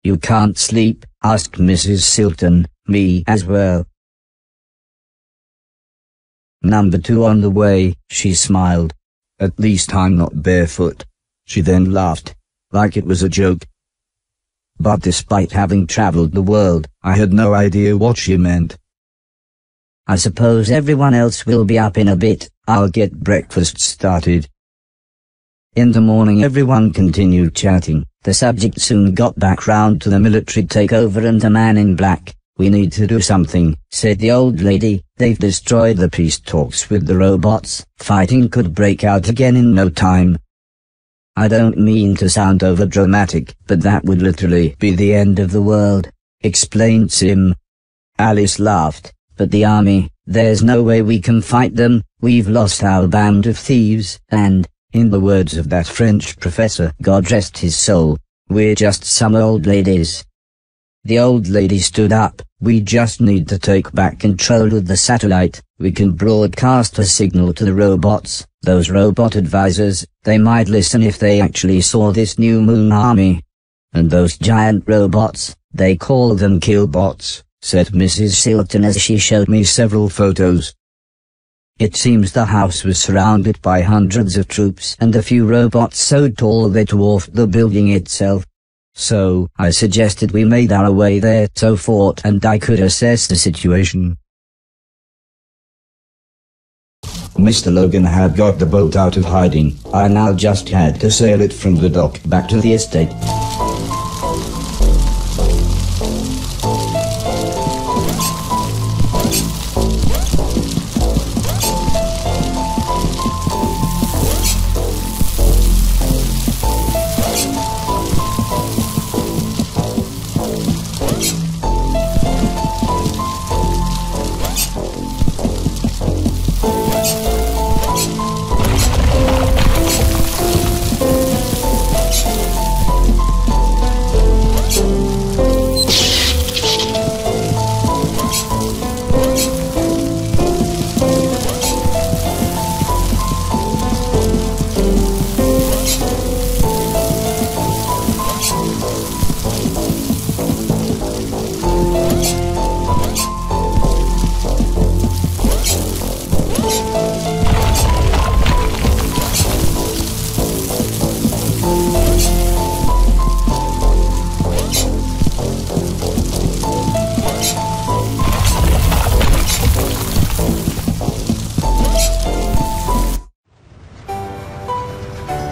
You can't sleep?" asked Mrs. Silton. "Me as well." "Number 2 on the way," she smiled. "At least I'm not barefoot." She then laughed, like it was a joke. But despite having traveled the world, I had no idea what she meant. "I suppose everyone else will be up in a bit. I'll get breakfast started." In the morning everyone continued chatting. The subject soon got back round to the military takeover and the man in black. "We need to do something," said the old lady. "They've destroyed the peace talks with the robots. Fighting could break out again in no time." "I don't mean to sound overdramatic, but that would literally be the end of the world," explained Sim. Alice laughed. "But the army, there's no way we can fight them. We've lost our band of thieves, and, in the words of that French professor, God rest his soul, we're just some old ladies." The old lady stood up. "We just need to take back control of the satellite. We can broadcast a signal to the robots. Those robot advisors, they might listen if they actually saw this new moon army. And those giant robots, they call them killbots," said Mrs. Silton as she showed me several photos. It seems the house was surrounded by hundreds of troops and a few robots so tall they dwarfed the building itself. So, I suggested we made our way there so Fort and I could assess the situation. Mr. Logan had got the boat out of hiding. I now just had to sail it from the dock back to the estate.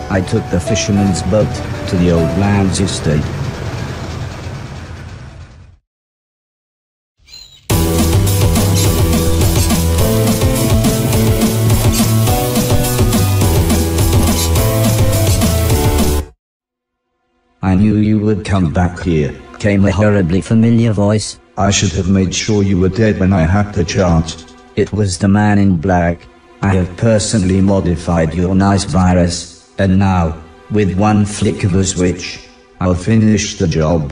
I took the fisherman's boat to the old man's estate. "I knew you would come back here," came a horribly familiar voice. "I should have made sure you were dead when I had the chance." It was the man in black. "I have personally modified your nice virus. And now, with one flick of a switch, I'll finish the job."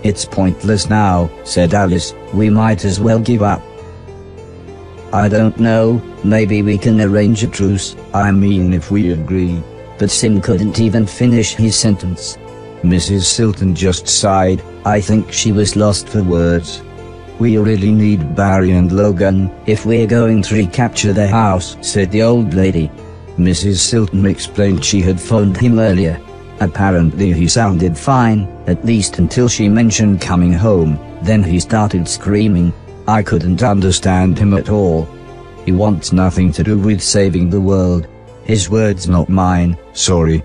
It's pointless now, said Alice. We might as well give up. I don't know, maybe we can arrange a truce. I mean if we agree. But Sim couldn't even finish his sentence. Mrs. Silton just sighed. I think she was lost for words. We really need Barry and Logan if we're going to recapture their house, said the old lady. Mrs. Silton explained she had phoned him earlier. Apparently he sounded fine, at least until she mentioned coming home. Then he started screaming. I couldn't understand him at all. He wants nothing to do with saving the world. His words, not mine. Sorry.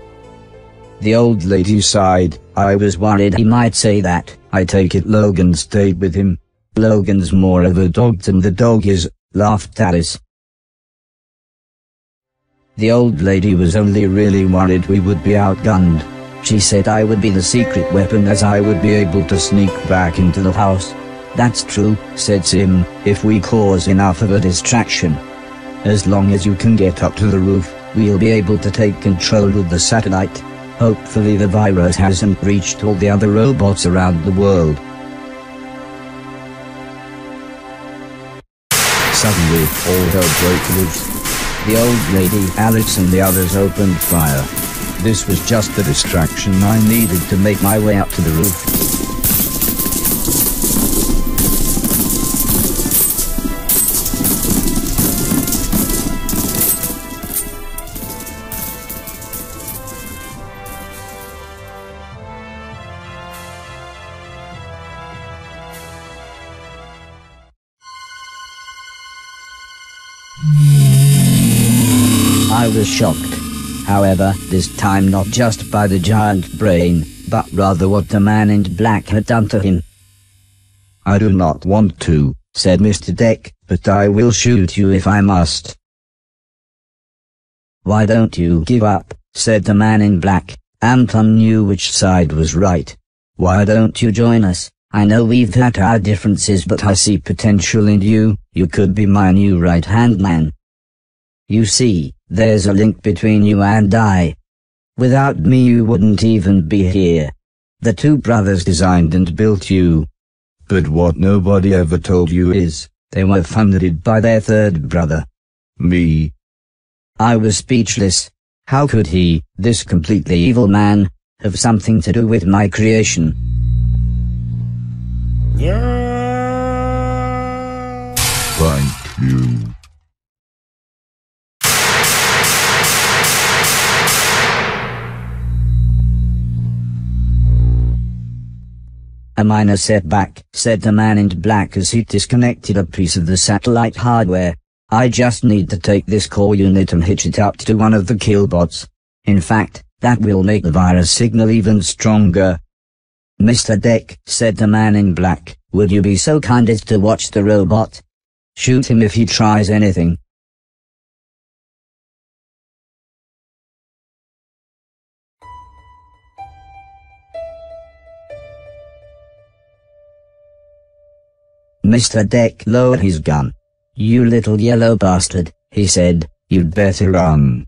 The old lady sighed. I was worried he might say that. I take it Logan stayed with him. Logan's more of a dog than the dog is, laughed Alice. The old lady was only really worried we would be outgunned. She said I would be the secret weapon as I would be able to sneak back into the house. That's true, said Sim, if we cause enough of a distraction. As long as you can get up to the roof, we'll be able to take control of the satellite. Hopefully the virus hasn't reached all the other robots around the world. Suddenly, all hell broke loose. The old lady, Alice and the others opened fire. This was just the distraction I needed to make my way up to the roof. I was shocked. However, this time not just by the giant brain, but rather what the man in black had done to him. I do not want to, said Mr. Deck, but I will shoot you if I must. Why don't you give up, said the man in black. Anton knew which side was right. Why don't you join us? I know we've had our differences, but I see potential in you. You could be my new right-hand man. You see, there's a link between you and I. Without me you wouldn't even be here. The two brothers designed and built you. But what nobody ever told you is, they were funded by their third brother. Me. I was speechless. How could he, this completely evil man, have something to do with my creation? Thank you. A minor setback, said the man in black as he disconnected a piece of the satellite hardware. I just need to take this core unit and hitch it up to one of the killbots. In fact, that will make the virus signal even stronger. Mr. Deck, said the man in black, would you be so kind as to watch the robot? Shoot him if he tries anything. Mr. Deck lowered his gun. You little yellow bastard, he said, you'd better run.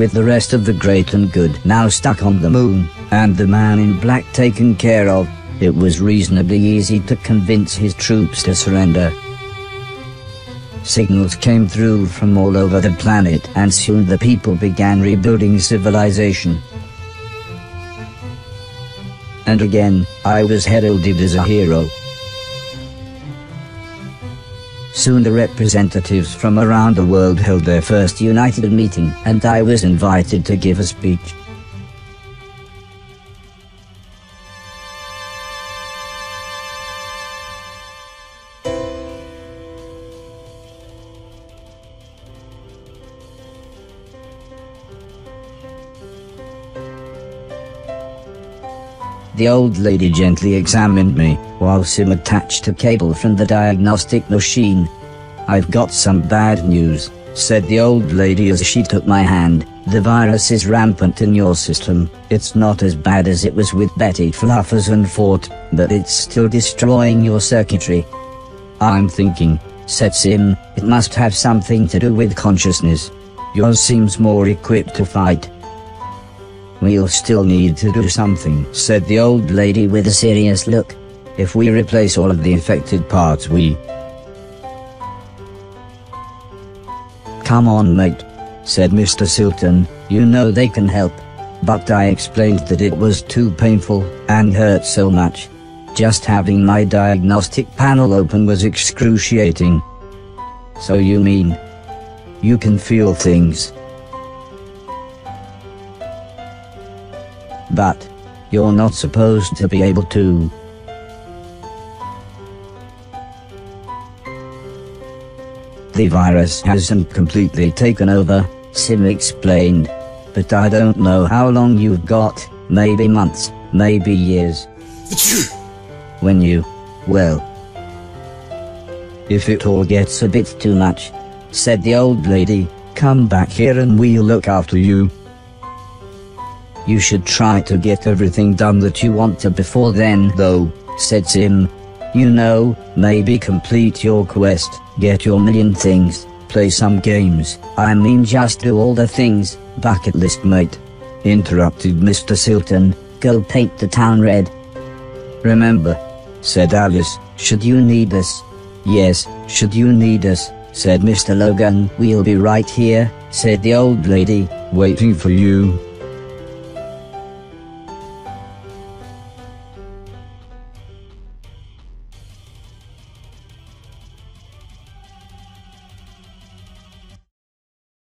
with the rest of the great and good now stuck on the moon, and the man in black taken care of, it was reasonably easy to convince his troops to surrender. Signals came through from all over the planet, and soon the people began rebuilding civilization. And again, I was heralded as a hero. Soon the representatives from around the world held their first united meeting, and I was invited to give a speech. The old lady gently examined me, while Sim attached a cable from the diagnostic machine. "I've got some bad news," said the old lady as she took my hand. "The virus is rampant in your system. It's not as bad as it was with Betty Fluffers and Fort, but it's still destroying your circuitry." "I'm thinking," said Sim, "it must have something to do with consciousness. Yours seems more equipped to fight." "We'll still need to do something," said the old lady with a serious look. "If we replace all of the affected parts we—" "Come on, mate," said Mr. Silton, "you know they can help." But I explained that it was too painful, and hurt so much. Just having my diagnostic panel open was excruciating. "So you mean you can feel things? But you're not supposed to be able to." "The virus hasn't completely taken over," Sim explained. "But I don't know how long you've got, maybe months, maybe years. When you, well, if it all gets a bit too much," said the old lady, "come back here and we'll look after you. You should try to get everything done that you want to before then though," said Sim. "You know, maybe complete your quest, get your million things, play some games, I mean just do all the things, bucket list mate." Interrupted Mr. Silton, "Go paint the town red." "Remember," said Alice, "should you need us." "Yes, should you need us," said Mr. Logan. "We'll be right here," said the old lady, "waiting for you."